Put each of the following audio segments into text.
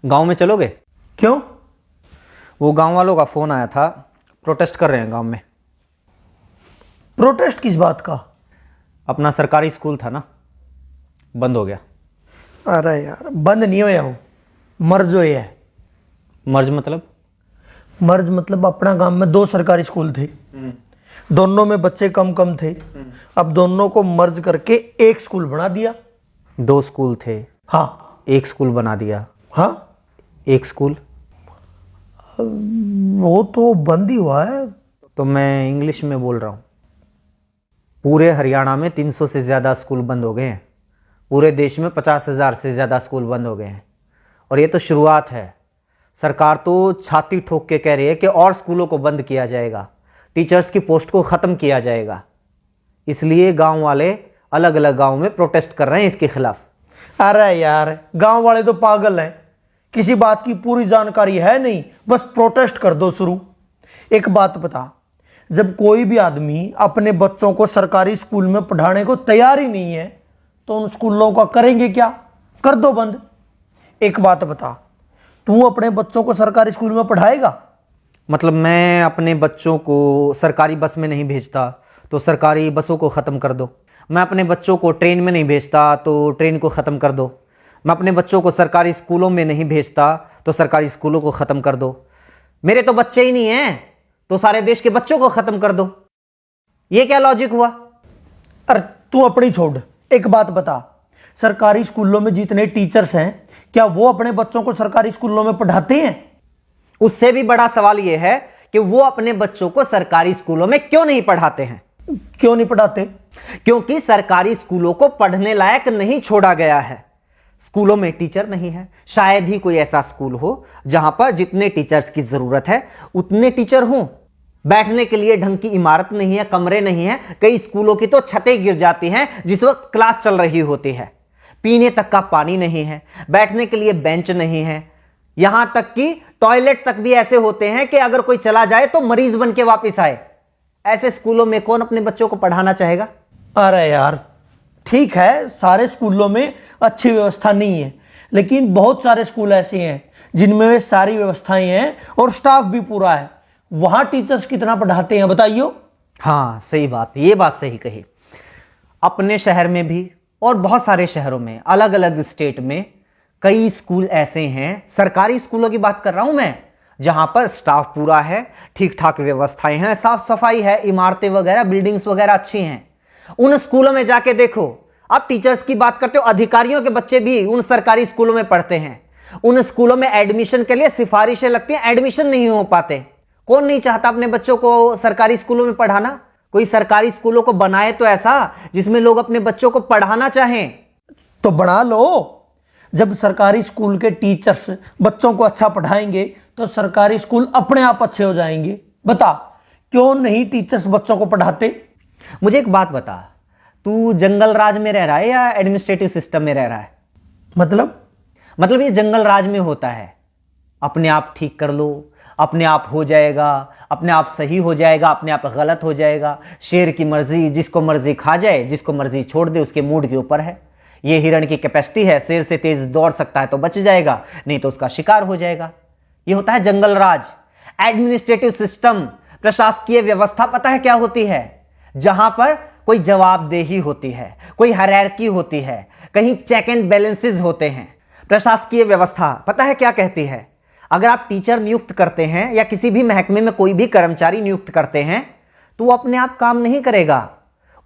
गांव में चलोगे? क्यों? वो गांव वालों का फोन आया था, प्रोटेस्ट कर रहे हैं गांव में। प्रोटेस्ट किस बात का? अपना सरकारी स्कूल था ना, बंद हो गया। अरे यार, बंद नहीं होया हो, मर्ज होया है। मर्ज मतलब? मर्ज मतलब अपना गांव में 2 सरकारी स्कूल थे, दोनों में बच्चे कम कम थे। अब दोनों को मर्ज करके एक स्कूल बना दिया। 2 स्कूल थे, हाँ। एक स्कूल बना दिया। हाँ, एक स्कूल वो तो बंद ही हुआ है। तो मैं इंग्लिश में बोल रहा हूँ। पूरे हरियाणा में 300 से ज़्यादा स्कूल बंद हो गए हैं। पूरे देश में 50,000 से ज़्यादा स्कूल बंद हो गए हैं। और ये तो शुरुआत है। सरकार तो छाती ठोक के कह रही है कि और स्कूलों को बंद किया जाएगा, टीचर्स की पोस्ट को ख़त्म किया जाएगा। इसलिए गांव वाले अलग अलग गांव में प्रोटेस्ट कर रहे हैं इसके खिलाफ। अरे यार, गांव वाले तो पागल हैं, किसी बात की पूरी जानकारी है नहीं, बस प्रोटेस्ट कर दो शुरू। एक बात बता, जब कोई भी आदमी अपने बच्चों को सरकारी स्कूल में पढ़ाने को तैयार ही नहीं है तो उन स्कूलों का करेंगे क्या? कर दो बंद। एक बात बता, तू अपने बच्चों को सरकारी स्कूल में पढ़ाएगा? मतलब मैं अपने बच्चों को सरकारी बस में नहीं भेजता तो सरकारी बसों को ख़त्म कर दो। मैं अपने बच्चों को ट्रेन में नहीं भेजता तो ट्रेन को ख़त्म कर दो। मैं अपने बच्चों को सरकारी स्कूलों में नहीं भेजता तो सरकारी स्कूलों को ख़त्म कर दो। मेरे तो बच्चे ही नहीं हैं तो सारे देश के बच्चों को ख़त्म कर दो। ये क्या लॉजिक हुआ? अरे तू अपनी छोड़, एक बात बता, सरकारी स्कूलों में जितने टीचर्स हैं क्या वो अपने बच्चों को सरकारी स्कूलों में पढ़ाते हैं? उससे भी बड़ा सवाल यह है कि वो अपने बच्चों को सरकारी स्कूलों में क्यों नहीं पढ़ाते हैं? क्यों नहीं पढ़ाते? क्योंकि सरकारी स्कूलों को पढ़ने लायक नहीं छोड़ा गया है। स्कूलों में टीचर नहीं है। शायद ही कोई ऐसा स्कूल हो जहां पर जितने टीचर्स की जरूरत है उतने टीचर हों। बैठने के लिए ढंग की इमारत नहीं है, कमरे नहीं है। कई स्कूलों की तो छतें गिर जाती हैं जिस वक्त क्लास चल रही होती है। पीने तक का पानी नहीं है, बैठने के लिए बेंच नहीं है। यहां तक कि टॉयलेट तक भी ऐसे होते हैं कि अगर कोई चला जाए तो मरीज बन के वापिस आए। ऐसे स्कूलों में कौन अपने बच्चों को पढ़ाना चाहेगा? अरे यार ठीक है, सारे स्कूलों में अच्छी व्यवस्था नहीं है, लेकिन बहुत सारे स्कूल ऐसे हैं जिनमें वे सारी व्यवस्थाएं हैं और स्टाफ भी पूरा है। वहां टीचर्स कितना पढ़ाते हैं बताइयो? हाँ सही बात, ये बात सही कही। अपने शहर में भी और बहुत सारे शहरों में, अलग अलग स्टेट में कई स्कूल ऐसे हैं, सरकारी स्कूलों की बात कर रहा हूं मैं, जहां पर स्टाफ पूरा है, ठीक ठाक व्यवस्थाएं हैं, साफ सफाई है, इमारतें वगैरह, बिल्डिंग्स वगैरह अच्छी हैं। उन स्कूलों में जाके देखो। आप टीचर्स की बात करते हो, अधिकारियों के बच्चे भी उन सरकारी स्कूलों में पढ़ते हैं। उन स्कूलों में एडमिशन के लिए सिफारिशें लगती हैं, एडमिशन नहीं हो पाते। कौन नहीं चाहता अपने बच्चों को सरकारी स्कूलों में पढ़ाना? कोई सरकारी स्कूलों को बनाए तो ऐसा जिसमें लोग अपने बच्चों को पढ़ाना चाहें। तो बना लो। जब सरकारी स्कूल के टीचर्स बच्चों को अच्छा पढ़ाएंगे तो सरकारी स्कूल अपने आप अच्छे हो जाएंगे। बता, क्यों नहीं टीचर्स बच्चों को पढ़ाते? मुझे एक बात बता, तू जंगल राज में रह रहा है या एडमिनिस्ट्रेटिव सिस्टम में रह रहा है? मतलब ये जंगल राज में होता है, अपने आप ठीक कर लो, अपने आप हो जाएगा, अपने आप सही हो जाएगा, अपने आप गलत हो जाएगा। शेर की मर्जी, जिसको मर्जी खा जाए, जिसको मर्जी छोड़ दे, उसके मूड के ऊपर है। ये हिरण की कैपेसिटी है, शेर से तेज दौड़ सकता है तो बच जाएगा, नहीं तो उसका शिकार हो जाएगा। ये होता है जंगल राज। एडमिनिस्ट्रेटिव सिस्टम, प्रशासकीय व्यवस्था पता है क्या होती है? जहां पर कोई जवाबदेही होती है, कोई हायरार्की होती है, कहीं चेक एंड बैलेंसेस होते हैं। प्रशासकीय व्यवस्था पता है क्या कहती है? अगर आप टीचर नियुक्त करते हैं या किसी भी महकमे में कोई भी कर्मचारी नियुक्त करते हैं तो वो अपने आप काम नहीं करेगा,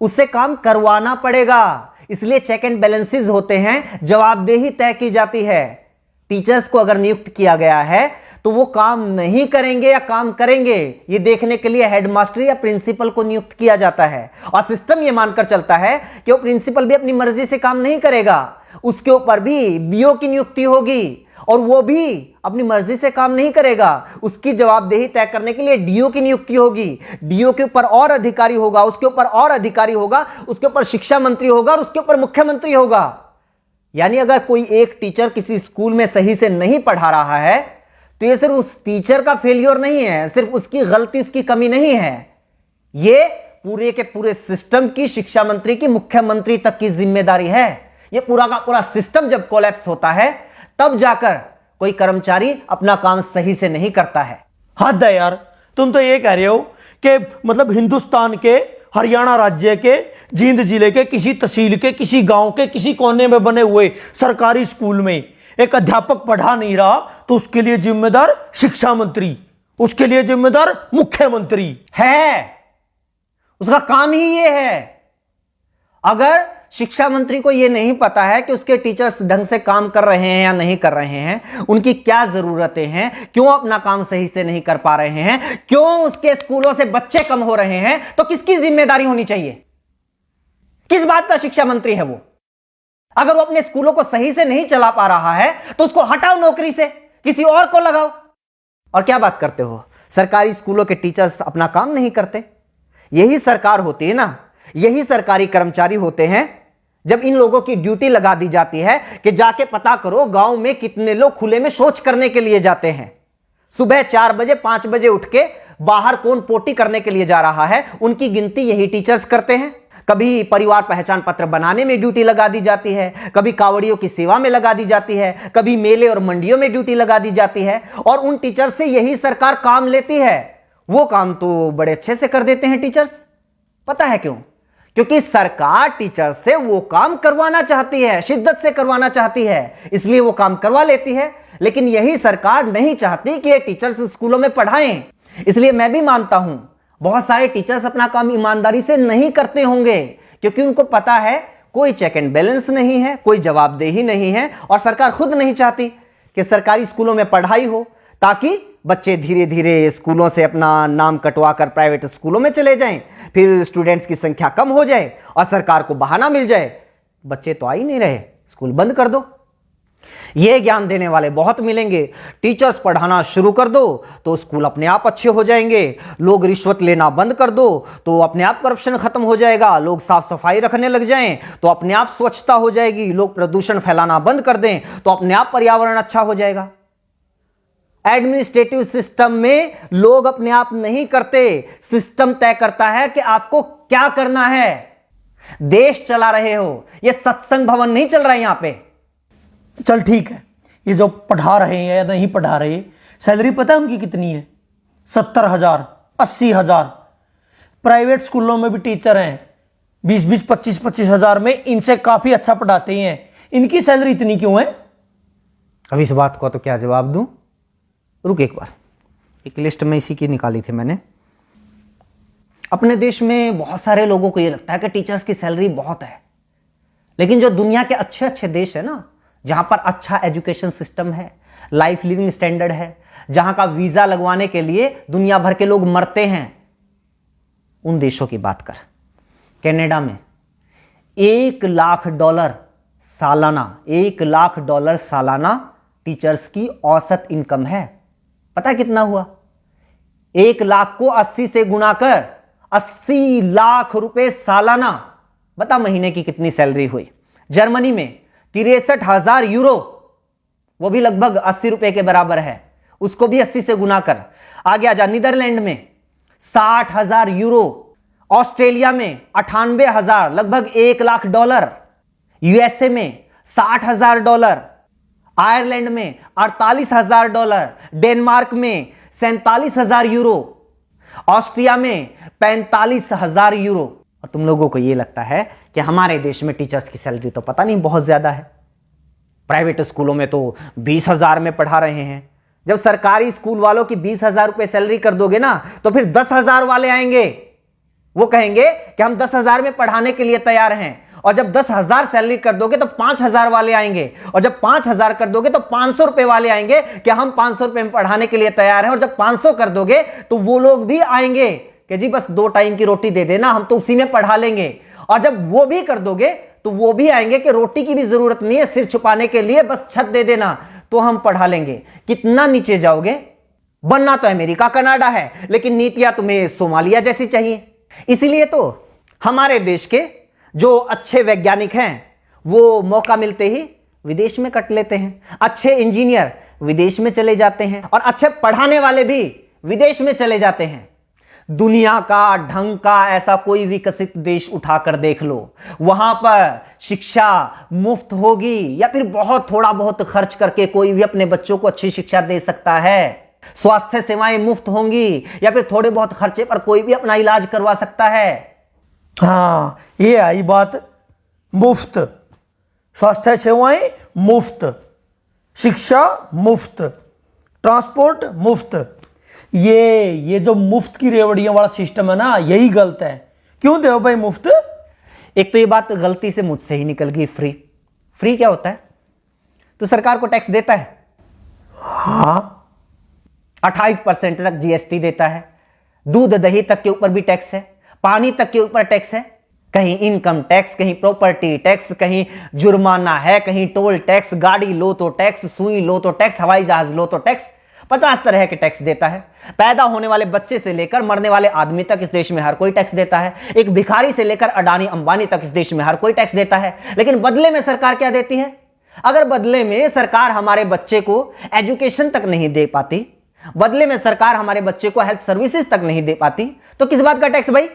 उससे काम करवाना पड़ेगा। इसलिए चेक एंड बैलेंसेस होते हैं, जवाबदेही तय की जाती है। टीचर्स को अगर नियुक्त किया गया है तो वो काम नहीं करेंगे या काम करेंगे, ये देखने के लिए हेडमास्टर या प्रिंसिपल को नियुक्त किया जाता है। और सिस्टम ये मानकर चलता है कि वो प्रिंसिपल भी अपनी मर्जी से काम नहीं करेगा, उसके ऊपर भी बीओ की नियुक्ति होगी और वो भी अपनी मर्जी से काम नहीं करेगा। उसकी जवाबदेही तय करने के लिए डीओ की नियुक्ति होगी। डीओ के ऊपर और अधिकारी होगा, उसके ऊपर और अधिकारी होगा, उसके ऊपर शिक्षा मंत्री होगा और उसके ऊपर मुख्यमंत्री होगा। यानी अगर कोई एक टीचर किसी स्कूल में सही से नहीं पढ़ा रहा है तो ये सिर्फ उस टीचर का फेलियर नहीं है, सिर्फ उसकी गलती, उसकी कमी नहीं है, ये पूरे के पूरे सिस्टम की, शिक्षा मंत्री की, मुख्यमंत्री तक की जिम्मेदारी है। ये पूरा का पूरा सिस्टम जब कोलैप्स होता है तब जाकर कोई कर्मचारी अपना काम सही से नहीं करता है। हद है यार, तुम तो ये कह रहे हो कि मतलब हिंदुस्तान के हरियाणा राज्य के जींद जिले के किसी तहसील के किसी गांव के किसी कोने में बने हुए सरकारी स्कूल में एक अध्यापक पढ़ा नहीं रहा तो उसके लिए जिम्मेदार शिक्षा मंत्री, उसके लिए जिम्मेदार मुख्यमंत्री है। उसका काम ही ये है। अगर शिक्षा मंत्री को यह नहीं पता है कि उसके टीचर्स ढंग से काम कर रहे हैं या नहीं कर रहे हैं, उनकी क्या जरूरतें हैं, क्यों अपना काम सही से नहीं कर पा रहे हैं, क्यों उसके स्कूलों से बच्चे कम हो रहे हैं, तो किसकी जिम्मेदारी होनी चाहिए? किस बात का शिक्षा मंत्री है वो? अगर वो अपने स्कूलों को सही से नहीं चला पा रहा है तो उसको हटाओ नौकरी से, किसी और को लगाओ। और क्या बात करते हो, सरकारी स्कूलों के टीचर्स अपना काम नहीं करते? यही सरकार होती है ना, यही सरकारी कर्मचारी होते हैं जब इन लोगों की ड्यूटी लगा दी जाती है कि जाके पता करो गांव में कितने लोग खुले में शौच करने के लिए जाते हैं। सुबह 4 बजे 5 बजे उठ के बाहर कौन पोटी करने के लिए जा रहा है, उनकी गिनती यही टीचर्स करते हैं। कभी परिवार पहचान पत्र बनाने में ड्यूटी लगा दी जाती है, कभी कावड़ियों की सेवा में लगा दी जाती है, कभी मेले और मंडियों में ड्यूटी लगा दी जाती है, और उन टीचर से यही सरकार काम लेती है। वो काम तो बड़े अच्छे से कर देते हैं टीचर्स। पता है क्यों? क्योंकि सरकार टीचर से वो काम करवाना चाहती है, शिद्दत से करवाना चाहती है, इसलिए वो काम करवा लेती है। लेकिन यही सरकार नहीं चाहती कि ये टीचर्स स्कूलों में पढ़ाएं। इसलिए मैं भी मानता हूं बहुत सारे टीचर्स अपना काम ईमानदारी से नहीं करते होंगे, क्योंकि उनको पता है कोई चेक एंड बैलेंस नहीं है, कोई जवाबदेही नहीं है, और सरकार खुद नहीं चाहती कि सरकारी स्कूलों में पढ़ाई हो, ताकि बच्चे धीरे धीरे स्कूलों से अपना नाम कटवा कर प्राइवेट स्कूलों में चले जाएं, फिर स्टूडेंट्स की संख्या कम हो जाए और सरकार को बहाना मिल जाए, बच्चे तो आ ही नहीं रहे, स्कूल बंद कर दो। ये ज्ञान देने वाले बहुत मिलेंगे। टीचर्स पढ़ाना शुरू कर दो तो स्कूल अपने आप अच्छे हो जाएंगे। लोग रिश्वत लेना बंद कर दो तो अपने आप करप्शन खत्म हो जाएगा। लोग साफ सफाई रखने लग जाएं तो अपने आप स्वच्छता हो जाएगी। लोग प्रदूषण फैलाना बंद कर दें तो अपने आप पर्यावरण अच्छा हो जाएगा। एडमिनिस्ट्रेटिव सिस्टम में लोग अपने आप नहीं करते, सिस्टम तय करता है कि आपको क्या करना है। देश चला रहे हो, यह सत्संग भवन नहीं चल रहा है यहां पे। चल ठीक है, ये जो पढ़ा रहे हैं या नहीं पढ़ा रहे, सैलरी पता है उनकी कितनी है? 70,000, 80,000। प्राइवेट स्कूलों में भी टीचर हैं 20-20, 25-25 हजार में, इनसे काफी अच्छा पढ़ाते हैं। इनकी सैलरी इतनी क्यों है? अब इस बात को तो क्या जवाब दूं? रुक एक बार, एक लिस्ट में इसी की निकाली थी मैंने। अपने देश में बहुत सारे लोगों को यह लगता है कि टीचर्स की सैलरी बहुत है, लेकिन जो दुनिया के अच्छे अच्छे देश है ना, जहां पर अच्छा एजुकेशन सिस्टम है, लाइफ लिविंग स्टैंडर्ड है, जहां का वीजा लगवाने के लिए दुनिया भर के लोग मरते हैं, उन देशों की बात कर। कनाडा में $1,00,000 सालाना, $1,00,000 सालाना टीचर्स की औसत इनकम है। पता है कितना हुआ? 1,00,000 को 80 से गुणा कर 80 लाख रुपए सालाना। बता महीने की कितनी सैलरी हुई? जर्मनी में 63,000 यूरो, वो भी लगभग 80 रुपए के बराबर है, उसको भी 80 से गुना कर। आगे आजा, नीदरलैंड में 60,000 यूरो, ऑस्ट्रेलिया में 98,000, लगभग $1,00,000, यूएसए में $60,000, आयरलैंड में $48,000, डेनमार्क में 47,000 यूरो, ऑस्ट्रिया में 45,000 यूरो। और तुम लोगों को यह लगता है कि हमारे देश में टीचर्स की सैलरी तो पता नहीं बहुत ज्यादा है। प्राइवेट स्कूलों में तो 20,000 में पढ़ा रहे हैं। जब सरकारी स्कूल वालों की 20,000 रुपए सैलरी कर दोगे ना, तो फिर 10,000 वाले आएंगे, वो कहेंगे कि हम 10,000 में पढ़ाने के लिए तैयार हैं। और जब 10,000 सैलरी कर दोगे तो 5,000 वाले आएंगे, और जब 5,000 कर दोगे तो 500 रुपए वाले आएंगे कि हम 500 रुपए में पढ़ाने के लिए तैयार हैं। और जब 500 कर दोगे तो वो लोग भी आएंगे कि जी बस 2 टाइम की रोटी दे देना, हम तो उसी में पढ़ा लेंगे। और जब वो भी कर दोगे तो वो भी आएंगे कि रोटी की भी जरूरत नहीं है, सिर छुपाने के लिए बस छत दे देना तो हम पढ़ा लेंगे। कितना नीचे जाओगे? बनना तो अमेरिका कनाडा है, लेकिन नीतियां तुम्हें सोमालिया जैसी चाहिए। इसीलिए तो हमारे देश के जो अच्छे वैज्ञानिक हैं वो मौका मिलते ही विदेश में कट लेते हैं। अच्छे इंजीनियर विदेश में चले जाते हैं, और अच्छे पढ़ाने वाले भी विदेश में चले जाते हैं। दुनिया का ढंग का ऐसा कोई विकसित देश उठाकर देख लो, वहां पर शिक्षा मुफ्त होगी या फिर बहुत थोड़ा बहुत खर्च करके कोई भी अपने बच्चों को अच्छी शिक्षा दे सकता है। स्वास्थ्य सेवाएं मुफ्त होंगी या फिर थोड़े बहुत खर्चे पर कोई भी अपना इलाज करवा सकता है। हाँ, ये आई बात। मुफ्त स्वास्थ्य सेवाएं, मुफ्त शिक्षा, मुफ्त ट्रांसपोर्ट, मुफ्त। ये जो मुफ्त की रेवड़ियों वाला सिस्टम है ना, यही गलत है। क्यों दे भाई मुफ्त? एक तो ये बात गलती से मुझसे ही निकल गई, फ्री। फ्री क्या होता है? तो सरकार को टैक्स देता है। हाँ, 28% तक जीएसटी देता है। दूध दही तक के ऊपर भी टैक्स है, पानी तक के ऊपर टैक्स है। कहीं इनकम टैक्स, कहीं प्रॉपर्टी टैक्स, कहीं जुर्माना है, कहीं टोल टैक्स, गाड़ी लो तो टैक्स, सुई लो तो टैक्स, हवाई जहाज लो तो टैक्स। 50 तरह के टैक्स देता है। पैदा होने वाले बच्चे से लेकर मरने वाले आदमी तक इस देश में हर कोई टैक्स देता है। एक भिखारी से लेकर अडानी अंबानी तक इस देश में हर कोई टैक्स देता है। लेकिन बदले में सरकार क्या देती है? अगर बदले में सरकार हमारे बच्चे को एजुकेशन तक नहीं दे पाती, बदले में सरकार हमारे बच्चे को हेल्थ सर्विसेज तक नहीं दे पाती, तो किस बात का टैक्स भाई?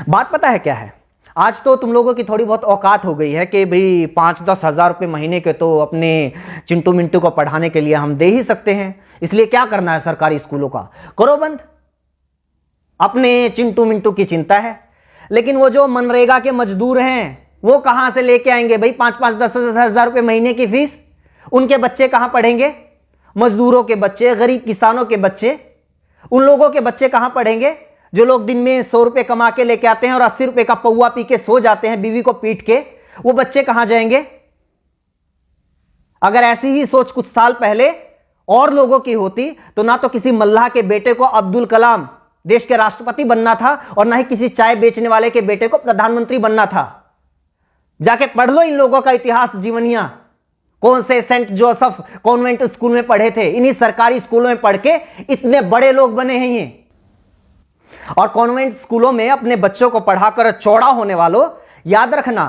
बात पता है क्या है? आज तो तुम लोगों की थोड़ी बहुत औकात हो गई है कि भाई 5-10 हजार रुपए महीने के तो अपने चिंटू मिंटू को पढ़ाने के लिए हम दे ही सकते हैं, इसलिए क्या करना है सरकारी स्कूलों का, करो बंद। अपने चिंटू मिंटू की चिंता है, लेकिन वो जो मनरेगा के मजदूर हैं वो कहां से लेके आएंगे भाई 5-5, 10-10 हजार रुपए महीने की फीस? उनके बच्चे कहां पढ़ेंगे? मजदूरों के बच्चे, गरीब किसानों के बच्चे, उन लोगों के बच्चे कहां पढ़ेंगे? जो लोग दिन में 100 रुपए कमा के लेके आते हैं और 80 रुपए का पौवा पी के सो जाते हैं बीवी को पीट के, वो बच्चे कहां जाएंगे? अगर ऐसी ही सोच कुछ साल पहले और लोगों की होती तो ना तो किसी मल्लाह के बेटे को अब्दुल कलाम देश के राष्ट्रपति बनना था और ना ही किसी चाय बेचने वाले के बेटे को प्रधानमंत्री बनना था। जाके पढ़ लो इन लोगों का इतिहास, जीवनियां। कौन से सेंट जोसेफ कॉन्वेंट स्कूल में पढ़े थे, इन्हीं सरकारी स्कूलों में पढ़ के इतने बड़े लोग बने हैं ये। और कॉन्वेंट स्कूलों में अपने बच्चों को पढ़ाकर चौड़ा होने वालों, याद रखना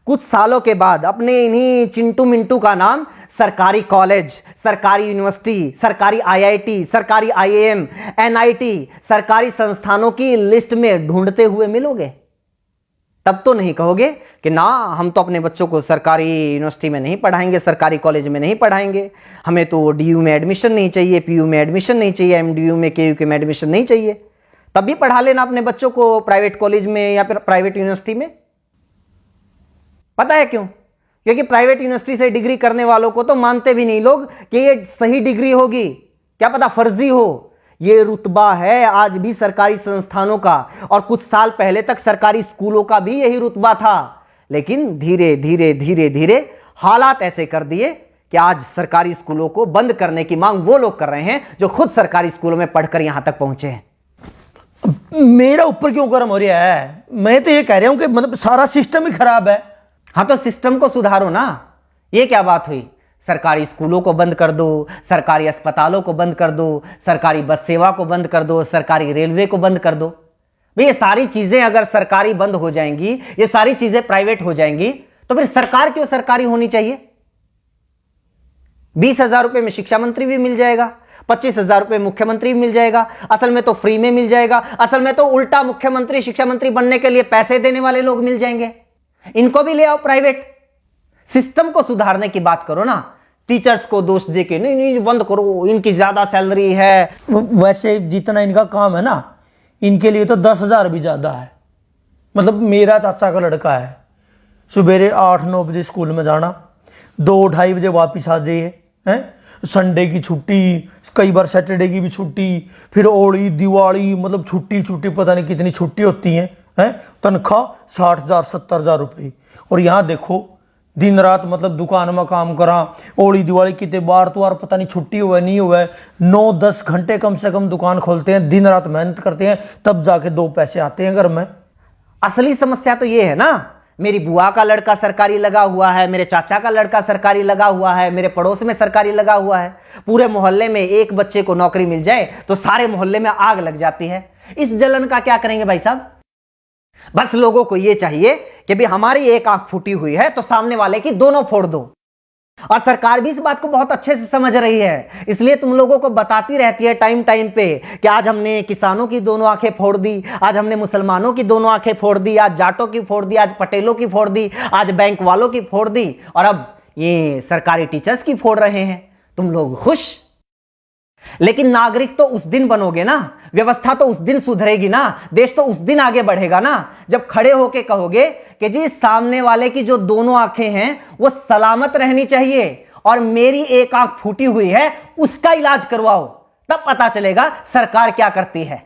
कुछ सालों के बाद अपने इन्हीं चिंटू मिंटू का नाम सरकारी कॉलेज, सरकारी यूनिवर्सिटी, सरकारी आईआईटी, सरकारी आईएएम, एनआईटी, सरकारी संस्थानों की लिस्ट में ढूंढते हुए मिलोगे। तब तो नहीं कहोगे कि ना हम तो अपने बच्चों को सरकारी यूनिवर्सिटी में नहीं पढ़ाएंगे, सरकारी कॉलेज में नहीं पढ़ाएंगे, हमें तो डीयू में एडमिशन नहीं चाहिए, पीयू में एडमिशन नहीं चाहिए, एमडीयू में केयू में एडमिशन नहीं चाहिए। तब भी पढ़ा लेना अपने बच्चों को प्राइवेट कॉलेज में या फिर प्राइवेट यूनिवर्सिटी में। पता है क्यों? क्योंकि प्राइवेट यूनिवर्सिटी से डिग्री करने वालों को तो मानते भी नहीं लोग कि ये सही डिग्री होगी, क्या पता फर्जी हो। ये रुतबा है आज भी सरकारी संस्थानों का, और कुछ साल पहले तक सरकारी स्कूलों का भी यही रुतबा था। लेकिन धीरे धीरे धीरे धीरे हालात ऐसे कर दिए कि आज सरकारी स्कूलों को बंद करने की मांग वो लोग कर रहे हैं जो खुद सरकारी स्कूलों में पढ़कर यहां तक पहुंचे हैं। मेरा ऊपर क्यों गर्म हो रहा है? मैं तो ये कह रहा हूं कि मतलब सारा सिस्टम ही खराब है। हाँ तो सिस्टम को सुधारो ना। ये क्या बात हुई? सरकारी स्कूलों को बंद कर दो, सरकारी अस्पतालों को बंद कर दो, सरकारी बस सेवा को बंद कर दो, सरकारी रेलवे को बंद कर दो। भाई ये सारी चीजें अगर सरकारी बंद हो जाएंगी, ये सारी चीजें प्राइवेट हो जाएंगी, तो फिर सरकार क्यों सरकारी होनी चाहिए? 20,000 रुपए में शिक्षा मंत्री भी मिल जाएगा, 25,000 रुपए मुख्यमंत्री भी मिल जाएगा। असल में तो फ्री में मिल जाएगा, असल में तो उल्टा मुख्यमंत्री शिक्षा मंत्री बनने के लिए पैसे देने वाले लोग मिल जाएंगे। इनको भी ले आओ प्राइवेट। सिस्टम को सुधारने की बात करो ना, टीचर्स को दोष देके नहीं नहीं बंद करो, इनकी ज्यादा सैलरी है। वैसे जितना इनका काम है ना, इनके लिए तो 10,000 भी ज्यादा है। मतलब मेरा चाचा का लड़का है, सुबेरे 8-9 बजे स्कूल में जाना, 2-2:30 बजे वापिस आ जाइए हैं, संडे की छुट्टी, कई बार सैटरडे की भी छुट्टी, फिर होली दिवाली, मतलब छुट्टी छुट्टी पता नहीं कितनी छुट्टी होती हैं हैं। तनख्वाह 60,000-70,000 रुपये। और यहाँ देखो दिन रात मतलब दुकान में काम करा, होली दिवाली कितने बार तो पता नहीं छुट्टी हुआ नहीं हुआ है, 9-10 घंटे कम से कम दुकान खोलते हैं, दिन रात मेहनत करते हैं, तब जाके 2 पैसे आते हैं घर में। असली समस्या तो ये है ना, मेरी बुआ का लड़का सरकारी लगा हुआ है, मेरे चाचा का लड़का सरकारी लगा हुआ है, मेरे पड़ोस में सरकारी लगा हुआ है। पूरे मोहल्ले में एक बच्चे को नौकरी मिल जाए तो सारे मोहल्ले में आग लग जाती है। इस जलन का क्या करेंगे भाई साहब? बस लोगों को यह चाहिए कि भी हमारी एक आंख फूटी हुई है तो सामने वाले की दोनों फोड़ दो। और सरकार भी इस बात को बहुत अच्छे से समझ रही है, इसलिए तुम लोगों को बताती रहती है टाइम टाइम पे कि आज हमने किसानों की दोनों आंखें फोड़ दी, आज हमने मुसलमानों की दोनों आंखें फोड़ दी, आज जाटों की फोड़ दी, आज पटेलों की फोड़ दी, आज बैंक वालों की फोड़ दी, और अब ये सरकारी टीचर्स की फोड़ रहे हैं। तुम लोग खुश? लेकिन नागरिक तो उस दिन बनोगे ना, व्यवस्था तो उस दिन सुधरेगी ना, देश तो उस दिन आगे बढ़ेगा ना, जब खड़े होके कहोगे कि जी सामने वाले की जो दोनों आंखें हैं वो सलामत रहनी चाहिए और मेरी एक आंख फूटी हुई है उसका इलाज करवाओ। तब पता चलेगा सरकार क्या करती है।